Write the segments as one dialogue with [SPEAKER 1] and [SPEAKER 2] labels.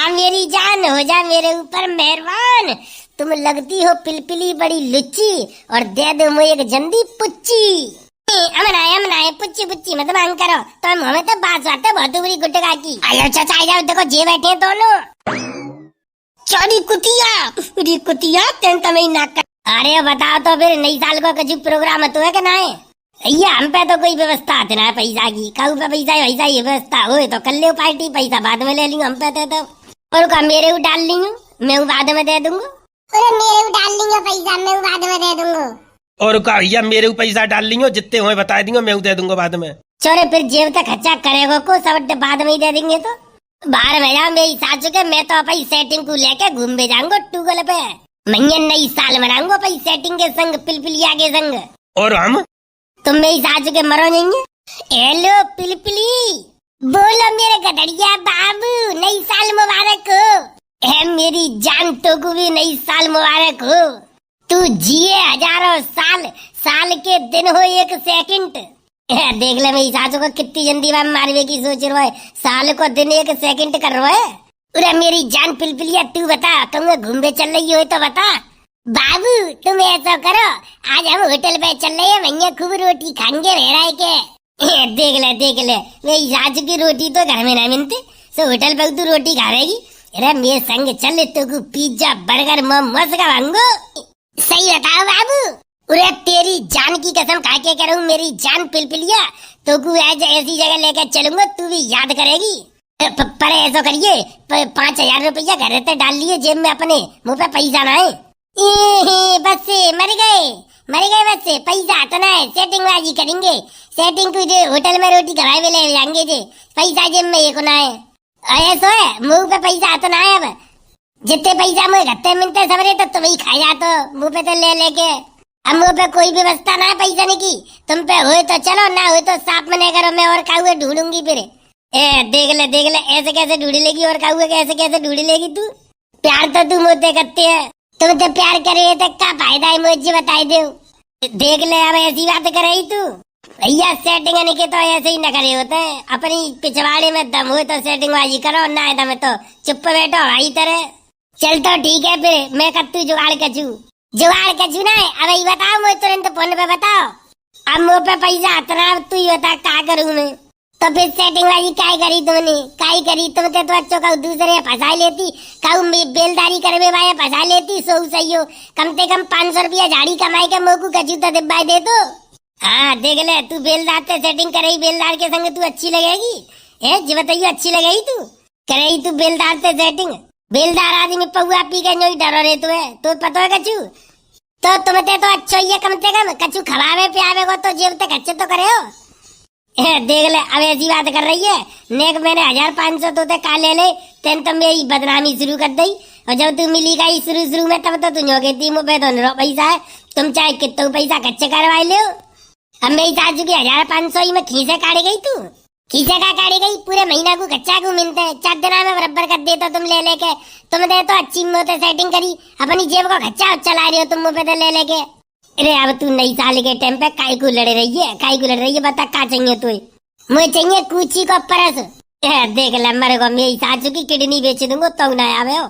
[SPEAKER 1] हाँ मेरी जान, हो जा मेरे ऊपर मेहरबान। तुम लगती हो पिलपिली बड़ी लुच्ची, और दे दो मुझे एक जंदी पुच्ची। अमनाए पुच्ची पुच्ची मत मांग करो, तो हमें तो बात आते बहुत बुरी गुटका की। आयो चाचा आ जाओ, देखो जे बैठे दोनों। चोरी कुतिया तेन तमें ना कर। अरे बताओ तो फिर नई साल को कुछ प्रोग्राम तो है कि ना है? भैया हम पे तो कोई व्यवस्था आते ना है पैसा की, कहू पे पैसा है वैसा ही व्यवस्था हो तो कर ले पार्टी, पैसा बाद में ले ली हम पे तो। और का मेरे डाल ली हूँ, मैं बाद में दे दूंगा। अरे मेरे डाल ली पैसा, मैं बाद में दे दूंगा। और
[SPEAKER 2] का भैया मेरे पैसा डाल ली जितने हुए बता देंगे, मैं दे दूंगा बाद में।
[SPEAKER 1] चोरे फिर जेब तक खर्चा करेगा को सब बाद में ही दे देंगे। तो बाहर में जा मेरी सास के, मैं तो अपनी सेटिंग को लेके घूम भी जाऊंगा टूगल पे। मैं नई साल मनाऊंगा अपनी सेटिंग के संग, पिलपिलिया के संग।
[SPEAKER 2] और हम
[SPEAKER 1] तुम मेरी सास के मरो नहीं। हेलो पिलपिली, बोलो मेरे गधड़िया बाबू, नई साल मुबारक हो। है मेरी जान, तो को भी नई साल मुबारक हो। तू जिए हजारों साल, साल के दिन हो एक सेकंड। देख ले मेरी सासू को कितनी जल्दी में मारवे की सोच रहा है, साल को दिन एक सेकंड कर रहा है। अरे मेरी जान पिलपिलिया, तू बता तुम घूमने चल रही हो तो बता। बाबू तुम ऐसा करो, आज हम होटल पे चल रहे हैं, भैया खूब रोटी खाएंगे रह के। देख ले मेरी सासू की रोटी तो घर में ना मिलती, सो होटल पे तू रोटी खाएगी। अरे मेरे संग चल, तो पिज्जा बर्गर मोमोज खाऊंगा। सही बताओ बाबू। अरे तेरी जान की कसम खा के कह रहा हूँ, मेरी जान पिलपिलिया, तो को ऐसी जगह लेकर चलूंगा, तू भी याद करेगी। पर ऐसा करिए, 5,000 रुपया घर से डाल लिए जेब में अपने, मुँह पे पैसा ना है। बस मर गए बस, पैसा तो ना है, सेटिंग बाजी करेंगे, सेटिंग को होटल में रोटी खवाए ले जाएंगे जे, पैसा जेब में एक ना है। ऐसा है मुँह पे पैसा तो ना है। अब जितने पैसा मुझे घट्टे मिलते सबरे तो तुम ही खा जाते मुँह पे तो ले लेके। अब मुँह पे कोई व्यवस्था ना है पैसा नहीं की, तुम पे हो तो चलो, ना हो तो साफ मने करो, मैं और काहुए ढूंढूंगी फिर। देख ले ऐसे कैसे ढूंढ लेगी, और काहुए कैसे ढूंढ लेगी तू? प्यार तो तू मुझे करते है, तुम तो प्यार करे तो क्या फायदा है मुझे बताई दे। देख ले अब ऐसी बात करे तू। भैया सेटिंग नहीं के तो ऐसे ही न करे होते, अपनी पिछवाड़े में दम हो तो सेटिंग बाजी करो, ना है दम तो चुप बैठो भाई तरह। चल तो ठीक है फिर, मैं कत्तू जुगाड़ कचू ना है। अब ये बताओ मुझे तुरंत फोन पे बताओ, अब मुँह पे पैसा इतना, तू ही बता क्या करूँ मैं? तो फिर सेटिंग वाली काय करी तुमने? काय करी तुम तो अच्छो का दूसरे फंसा लेती, कहू बेलदारी करवे वाया फंसा लेती, सो सही हो, कम से कम 500 रुपया झाड़ी कमाई के मोकू कचू तो दिब्बाई दे तो। हाँ देख ले, तू बेलदार से सेटिंग करेगी, बेलदार के संग तू अच्छी लगेगी है जी, बताइए अच्छी लगेगी तू? करेगी तू बेलदार से सेटिंग? बेलदार आदमी पौआ पी के नहीं डरो रहे तो पता है कचू, तो तुम्हें तो अच्छा ही है, कम से कम कचू खवावे पियावे को तो जेब तक अच्छे तो करे हो। देख ले अब ऐसी बात कर रही है, नेक मैंने 1,500 तो का ले ले, तेन तो मेरी बदनामी शुरू कर दी। और जब तू मिली गई शुरू में, तब तो तुझे कहती मुझे तो पैसा है, तुम चाहे कितना पैसा कच्चे करवाई ले। अब मेरी सासू की 1,500 ही में खींचे काढ़ी गई, तू खींचे का काढ़ी गई, पूरे महीना को कच्चा को मिलते है, 4 दिन में बराबर कर देता तुम ले लेके। तुमने तो अच्छी मोटे सेटिंग करी, अपनी जेब को खच्चा चला रही हो तुम मुँह पे तो ले लेके। अरे अब तू नई साल के टाइम पे काय को लड़ रही है, बता क्या चाहिए तुझे? मुझे चाहिए कूची को परस। देख ले मेरे को, मेरी सासू की किडनी बेच दूंगा तो ना आवे हो।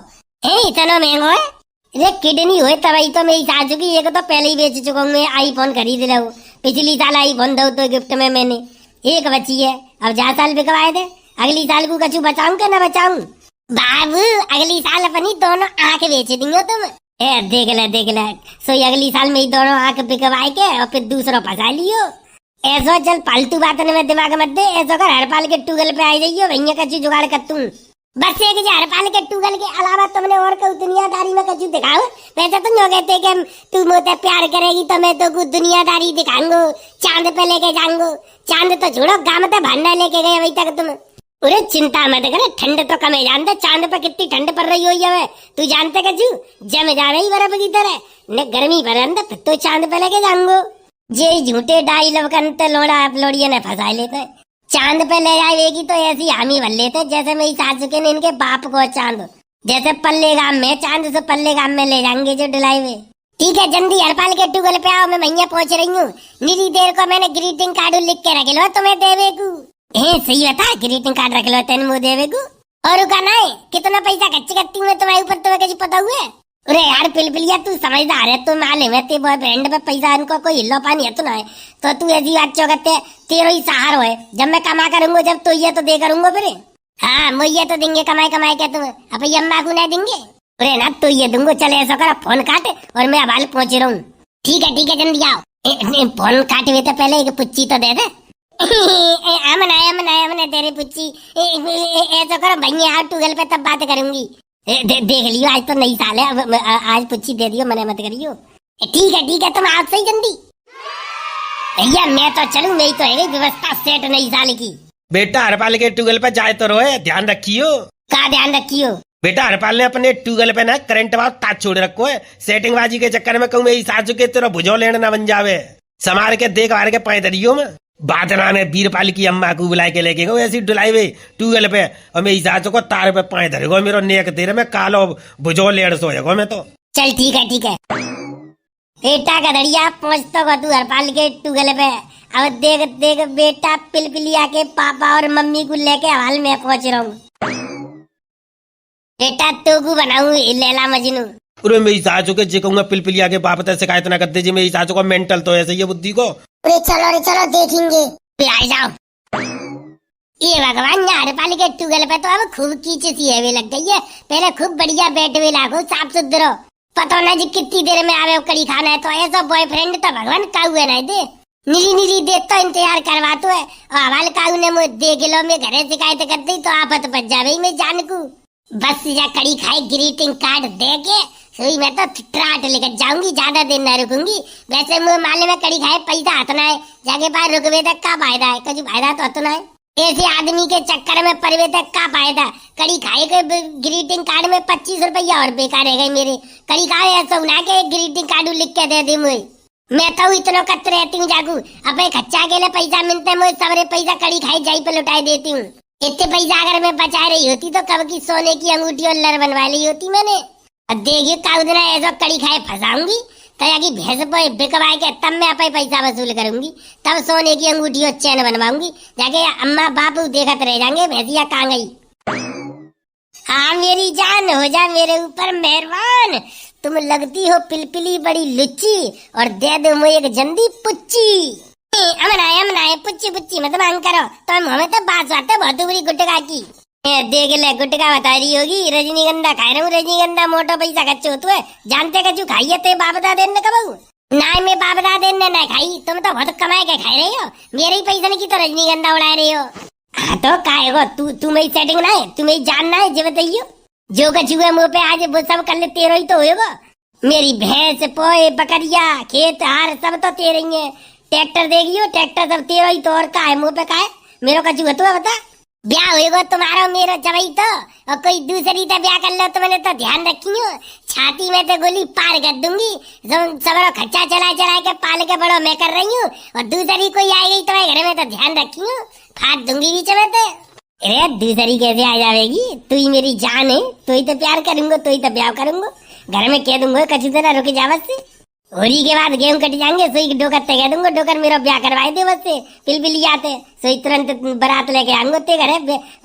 [SPEAKER 1] इतना महंगा है? अरे किडनी हो तभी तो मेरी सासू की एक तो पहले ही बेच चुका हूँ, आईफोन खरीद रहा हूँ, पिछली साल आईफोन दो तो गिफ्ट में मैंने एक बची है, अब 4 साल बिकवाए थे, अगली साल को कछु बचाऊं के ना बचाऊं? बाबू अगली साल अपनी दोनों आंख बेच देंगे तुम। देख ले सो अगली साल में ही दोनों आंख बिकवाए के और फिर दूसरा फंसा लियो। ऐसा चल फालतू बात में दिमाग मत दे, ऐसा कर हरपाल के टूगल पे आ जाइयो, भैया कचू जुगाड़ कर तू। बस एक हरपाल के टूगल के अलावा तुमने और कोई दुनियादारी में कचू दिखाओ। वैसे तुम जो कहते कि तू मुझे प्यार करेगी तो मैं तो कुछ दुनियादारी दिखाऊंगो, चांद पे लेके जाऊंगो। चांद तो छोड़ो, गाँव में भरना लेके गए अभी तक तुम। अरे चिंता मत करे, ठंड तो कम है, जानते चांद पे कितनी ठंड पड़ रही हो है, तू जानते कचू जम जा रही बर्फ की तरह, न गर्मी भर फिर तो चांद पे लेके जाऊंगो। जे झूठे डाई लवकन लोड़ा लोड़िया ने फंसा लेते, चांद पे ले जाएगी तो ऐसी हामी भर लेते जैसे मेरी सासू के ने इनके बाप को चांद, जैसे पल्ले गांव में चांद से पल्ले गांव में ले जाएंगे जो डुलाई हुए। ठीक है जल्दी हरपाल के टूगल पे आओ, मैं मैया पहुंच रही हूँ। नीली देर को मैंने ग्रीटिंग कार्ड लिख के रख लो तुम्हें देवे को। सही बता, ग्रीटिंग कार्ड रख लो तेन मुँह देवे को। और का ना कितना पैसा खर्च करती हूँ मैं तुम्हारे ऊपर, तुम्हें कैसे पता हुआ है? अरे यार पिलपिलिया तू समझदार है, तू मालूम है ते बॉयफ्रेंड पे पैसा इनको कोई हिलो पानी है तो ना है, तो तू ऐसी बात क्यों करते? तेरो ही सहारो है, जब मैं कमा करूंगा जब तो ये तो दे करूंगा फिर। हाँ मुझे तो देंगे कमाई कमाई के तुम, अब अम्मा को नहीं देंगे? अरे ना तो ये दूंगो, चले ऐसा कर फोन काट और मैं अब पहुंच रहा हूँ। ठीक है जल्दी आओ। फोन काटे हुए तो पहले एक पुच्ची तो दे दे। अमन तेरी पुच्ची, ऐसा करो भैया आओ टूगल पे तब बात करूंगी। देख लियो आज तो नई साल है, अब आज पुच्ची दे दियो, मना मत करियो। ठीक है तुम आओ सही जल्दी। भैया मैं तो चलूं, मेरी तो है गई व्यवस्था सेट नई साल की।
[SPEAKER 2] बेटा हरपाल के ट्यूबवेल पे जाए तो रोए, ध्यान रखियो।
[SPEAKER 1] का ध्यान रखियो?
[SPEAKER 2] बेटा हरपाल ने अपने ट्यूबवेल पे ना करंट बात ताज छोड़ रखो है, सेटिंग बाजी के चक्कर में कहूँ मेरी सासू के तेरा भुजो लेना ना बन जावे। संभाल के देख भार के पैदलियो में बादना में वीरपाल की अम्मा को बुला के लेके गो ऐसी डुलाई हुई ट्यूबवेल पे, और मेरी सासू को तार पे पाए धरेगो, मेरो नेक तेरे में कालो भुजो लेड़ सोएगो मैं तो।
[SPEAKER 1] चल ठीक है बेटा गधड़िया पहुंच तो तू हरपाल के ट्यूबवेल पे। अब देख बेटा पिलपिलिया के पापा और मम्मी को लेके हवाल में पहुंच रहा हूँ। बेटा तू को बनाऊं लैला मजनू।
[SPEAKER 2] अरे मेरी सासू के जे कहूंगा पिलपिलिया के बाप तक शिकायत ना करते जी, मेरी सासू को मेंटल तो ऐसे ही बुद्धि को।
[SPEAKER 1] अरे चलो देखेंगे, आ जाओ। ये भगवान हरपाल के ट्यूबवेल पे तो अब खूब कीच सी है लग गई है, पहले खूब बढ़िया बैठ हुए लागो साफ सुथरो, पता ना जी कितनी देर में आवे कड़ी खाना है, तो ऐसा बॉयफ्रेंड तो भगवान काऊ है ना दे, नीली दे तो इंतजार करवा तो है। और हवाल काऊ ने मुझे देख लो मैं घरे शिकायत करती तो आफत बच जावे मैं जान को। बस या कड़ी खाए ग्रीटिंग कार्ड दे के सोई मैं तो ट्राट लेकर जाऊंगी, ज्यादा दिन न रुकूंगी। वैसे मुझे माले में कड़ी खाए पैसा हतना है, जाके पास रुकवे तक का फायदा है, कभी फायदा तो हतना है। ऐसे आदमी के चक्कर में परवे तक का फायदा, कड़ी खाए के ग्रीटिंग कार्ड में 25 रुपया और बेकार है गए मेरे। कड़ी खाए ऐसा उना के ग्रीटिंग कार्ड लिख के दे दी मुझे, मैं तो इतना कत रहती हूँ जागू, अब खच्चा के लिए पैसा मिलता मुझे सबरे पैसा कड़ी खाई जाई पे लुटाई देती हूँ। इतने पैसा अगर मैं बचा रही होती तो कब की सोने की अंगूठी और लर बनवा ली होती मैंने। अब देखिए काउदना ऐसा कड़ी खाए फंसाऊंगी तया की भैंस पे बिकवाए के तब मैं अपने पैसा वसूल करूंगी, तब सोने की अंगूठी और चैन बनवाऊंगी, जाके अम्मा बापू देखत रह जाएंगे भैंसिया कहाँ गई। हाँ मेरी जान हो जा मेरे ऊपर मेहरबान, तुम लगती हो पिलपिली बड़ी लुच्ची, और दे दो मुझे एक जंदी पुच्ची। अमन आए पुच्ची मत मांग करो, तो हमें तो बात आते बहुत बुरी गुटका की। देख ले गुटका बता रही होगी, रजनीगंधा खाए रहूं, रजनीगंधा मोटो पैसा कच्चो तू है, जानते कचू खाइए ते बाप दादे ने कबू ना, मैं बाप दादे ने ना खाई, तुम तो बहुत कमाए के खाए रही हो, मेरे ही पैसा की तो रजनीगंधा उड़ा रही हो। हाँ तो काएगो तू मेरी सेटिंग ना है, तू मेरी जान ना है, जे बताइयो जो कचू है मुँह पे आज वो सब कर ले तेरो ही तो होगा। मेरी भैंस पोए बकरिया खेत हार सब तो तेरे ही है, ट्रैक्टर देखियो ट्रैक्टर सब तेरा ही तो, और का है मुँह पे का है मेरो कचू है, तू बता ब्याह होएगा तुम्हारा मेरा जवाई तो, और कोई दूसरी तो ब्याह कर लो तो मैंने तो ध्यान रखी हूँ, छाती में तो गोली पार कर दूंगी, सबरो खच्चा चला के पाल के बड़ो मैं कर रही हूँ, और दूसरी कोई आएगी तो घर में तो ध्यान रखी हूँ, फाट दूंगी बीच में तो। अरे दूसरी कैसे आ जाएगी, तू ही मेरी जान है, तू ही तो प्यार करूंगा, तू ही तो ब्याह करूंगा, घर में कह दूंगा कचू तरह रुक जा बस से, होली के बाद गेहूं कट जाएंगे, सोई डोकर ते कह दूंगा डोकर मेरा ब्याह करवाए दे बस से, पिलपिली आते सोई तुरंत बारात लेके आऊंगा ते घर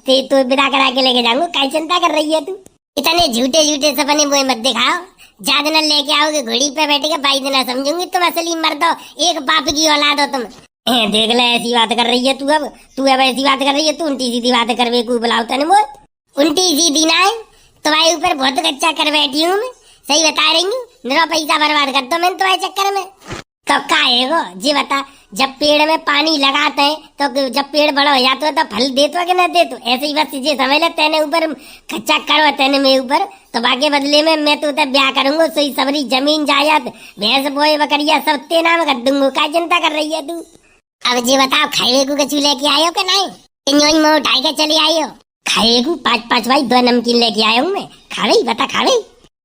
[SPEAKER 1] ते तो विदा करा के लेके जाऊंगा, काय चिंता कर रही है तू, इतने झूठे सपने मुझे मत दिखाओ, ज्यादा न लेके आओगे घोड़ी पे बैठ के बाई दिन समझूंगी तुम असली मर्द हो, एक बाप की औलाद हो तुम। देख ले ऐसी बात कर रही है तू, अब ऐसी बात कर रही है, तू उल्टी सीधी बात करवे को बुलाओ तने वो उल्टी सीधी ना है, तुम्हारे ऊपर बहुत कच्चा कर बैठी हूँ मैं, सही बता रही हूँ, मेरा पैसा बर्बाद कर दो मैंने तुम्हारे चक्कर में। तो काएगो जी बता, जब पेड़ में पानी लगाते हैं तो जब पेड़ बड़ा हो जाता है तो फल दे तो कि न दे तो, ऐसे ही बस जे समझ ले तेने ऊपर खच्चा करो तेने मेरे ऊपर, तो बाकी बदले में मैं तो ब्याह करूंगा, सही सबरी जमीन जायदाद भैंस बोए बकरिया सब ते नाम कर दूंगा, क्या चिंता कर रही है तू। अब जी बताओ खाए को कचू लेके आयो कि नहीं, मुँह उठाई के चली आई हो, खाए को 5 भाई 2 नमकीन लेके आया हूँ मैं, खावे बता खावे।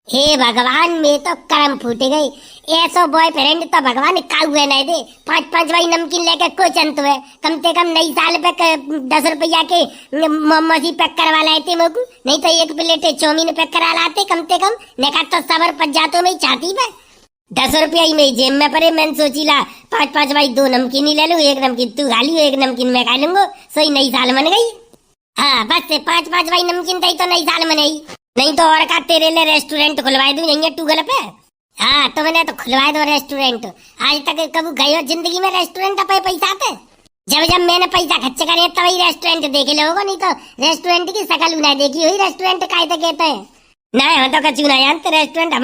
[SPEAKER 1] हे भगवान मैं तो करम फूटे गई, ऐसा बॉयफ्रेंड तो भगवान काऊ है नहीं दे, 5 भाई नमकीन लेके कोई चंत है, कम से कम नई साल पे 10 रुपया के मोमोज पैक करवा लाए थे मेरे को, नहीं तो 1 प्लेट चौमीन पैक करा लाते कम से कम, देखा तो सबर पच जाते मैं चाहती पे 10 रुपया ही मेरी जेब में पड़े, मैंने सोची ला 5 भाई 2 नमकीन ही ले लूं, 1 नमकीन तू खा लियो 1 नमकीन मैं खा लूंगा, सही नई साल बन गई। हाँ बस से 5-5 भाई नमकीन दही तो नई साल में नहीं तो और का तेरे लिए रेस्टोरेंट खुलवा दूं यहीं टूगल पे। हाँ तो मैंने तो खुलवा दो रेस्टोरेंट। आज तक कभी गई हो जिंदगी में रेस्टोरेंट पे पैसा आते? जब जब मैंने पैसा खर्च करे तभी रेस्टोरेंट देखे लोगों, नहीं तो रेस्टोरेंट की शकल ना देखी हुई रेस्टोरेंट काय तो कहते हैं। नहीं हम तो कचू ना जानते रेस्टोरेंट,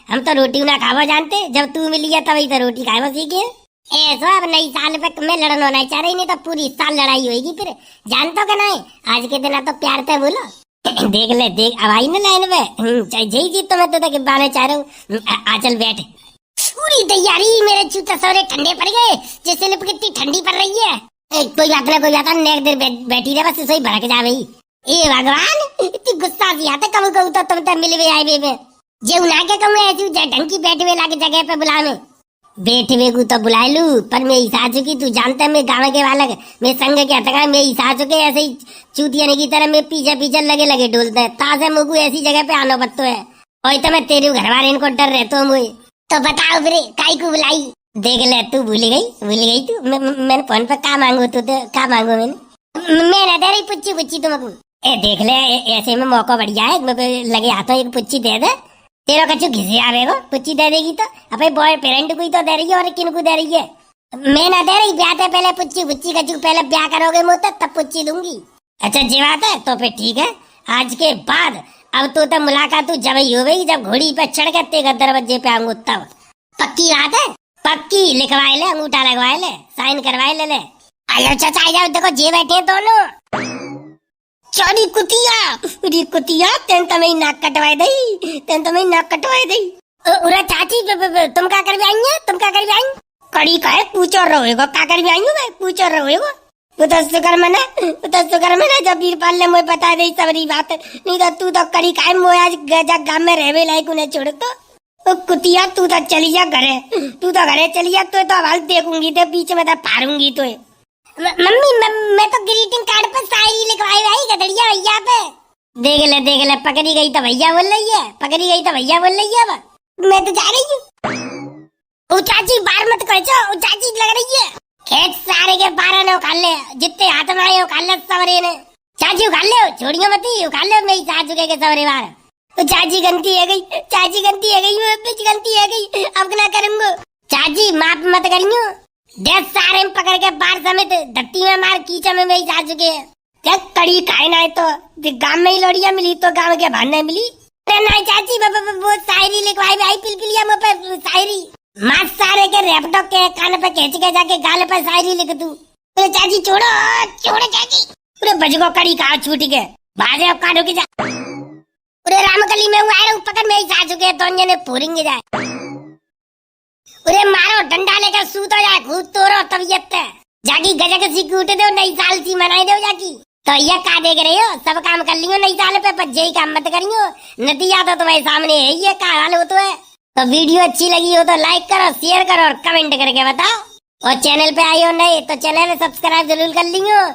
[SPEAKER 1] हम तो रोटी ना खावा जानते। जब तू मिली है तभी तो रोटी खावा सीखे। ऐसा अब नई साल पे मैं लड़ना नहीं चाह रही, नहीं तो पूरी साल लड़ाई होगी फिर। जानते हो नहीं आज के दिन तो प्यार से बोलो। देख ले देख अब आई ना लाइन में जय जी तो मैं तो तक बाने चाह रहा हूँ। आचल बैठ। पूरी तैयारी मेरे जूते सारे ठंडे पड़ गए, जैसे लिप कितनी ठंडी पड़ रही है। कोई बात ना कोई बात ना, नेक देर बैठी रहे बस सही भड़क जा भाई। ए भगवान इतनी गुस्सा सी आता कब कहूँ तो तुम तो मिल भी आए बे जेऊ ना के कहूँ ऐसी ढंग की बैठे हुए लाके जगह पे बुला में बैठे हुए को तो बुला लू, पर मैं ईसा चुकी तू जानता है मैं गाँव के वाला मैं संग के हटका मैं ईसा चुके ऐसे ही चूतियाने की तरह मैं पीछे पीछे लगे ढूलते ताजे मुगु ऐसी जगह पे आनो बत्तो है। और तो मैं तेरे घर वाले इनको डर रहता हूँ मुझे। तो बताओ फिर काई को बुलाई? देख ले तू भूल गई तू। मैंने फोन पे क्या मांगू तू तो क्या मांगू मैंने दे रही पुच्ची तुमको। ए देख ले ऐसे में मौका बढ़िया है, लगे हाथों एक पुच्ची दे दे तेरा कछु घिसे आवेगो। पुच्ची दे देगी तो अपने बॉय पेरेंट को ही तो दे रही है और किन को दे रही है? मैं ना दे रही, ब्याह पहले पुच्ची कछु पहले ब्याह करोगे मुझे तब पुच्ची दूंगी। अच्छा जी बात है तो फिर ठीक है, आज के बाद अब तो मुलाकात जब ही हो गई जब घोड़ी पे चढ़ के तेरे दरवाजे पे आऊंगा तब। पक्की बात है? पक्की लिखवाए ले, अंगूठा लगवाए ले, साइन करवाए ले। आयो चाचा आ जाओ, देखो जे बैठे हैं दोनों। चोरी कुतिया तेन तो मैं नाक कटवाए दई। उरे चाची तुम क्या कर भी आई? कड़ी का है पूछो रोएगो क्या कर भी आई हूँ मैं पूछो रोएगो। शुक्र मना जब बीरपाल ने मुझे बता दी सबरी बात, नहीं तो तू तो कड़ी का है मोए आज गजा गांव में रहवे लायक उन्हें छोड़ तो कुतिया तू तो चली जा घरे चली जा तो हाल देखूंगी तो बीच में तो फाड़ूंगी तो। मम्मी मैं तो ग्रीटिंग कार्ड पर शायरी लिखवाई भाई गधड़िया भैया पे। देख ले पकड़ी गई तो भैया बोल रही है मैं तो जा रही हूँ। चाची बार मत कर चाची लग रही है। खेत सारे के 12 ने उखाड़ ले, जितने हाथ में आए उखाड़ ले सवरे ने। चाची उखाड़ ले छोड़ियो मत उखाड़ ले मेरी सास के सवरे बार। चाची गलती है गई गलती है गई अब ना करूंगा। चाची माफ मत करियो, 10 सारे में पकड़ के बार समेत धरती में मार कीचड़ में मेरी सास के। क्या कड़ी खाए ना तो गांव में ही लोड़िया मिली तो गांव के भाने मिली। नहीं चाची वो शायरी लिखवाई भाई पिलपिलिया मुँह पे शायरी मार सारे के रैपटॉप के कान पे खींच के जाके गाल पे शायरी लिख तू। चाची छोड़ो चाची। पूरे बजगो कड़ी खा छूट के बाजे काटो की जा। पूरे रामकली में आए पकड़ में ही सास के दोनों ने पूरेंगे जाए। उरे मारो डंडा लेकर सूत हो जाए खूब तोड़ो तबीयत जाकी गजक सी कूट दो नई साल सी मनाई दो जाकी। तो ये का देख रहे हो सब काम कर लियो नई साल पे पर यही काम मत करियो, नतीजा तो तुम्हारे सामने है ये का हाल हो तो है। तो वीडियो अच्छी लगी हो तो लाइक करो शेयर करो और कमेंट करके बताओ। और चैनल पे आई हो नहीं तो चैनल सब्सक्राइब जरूर कर लियो।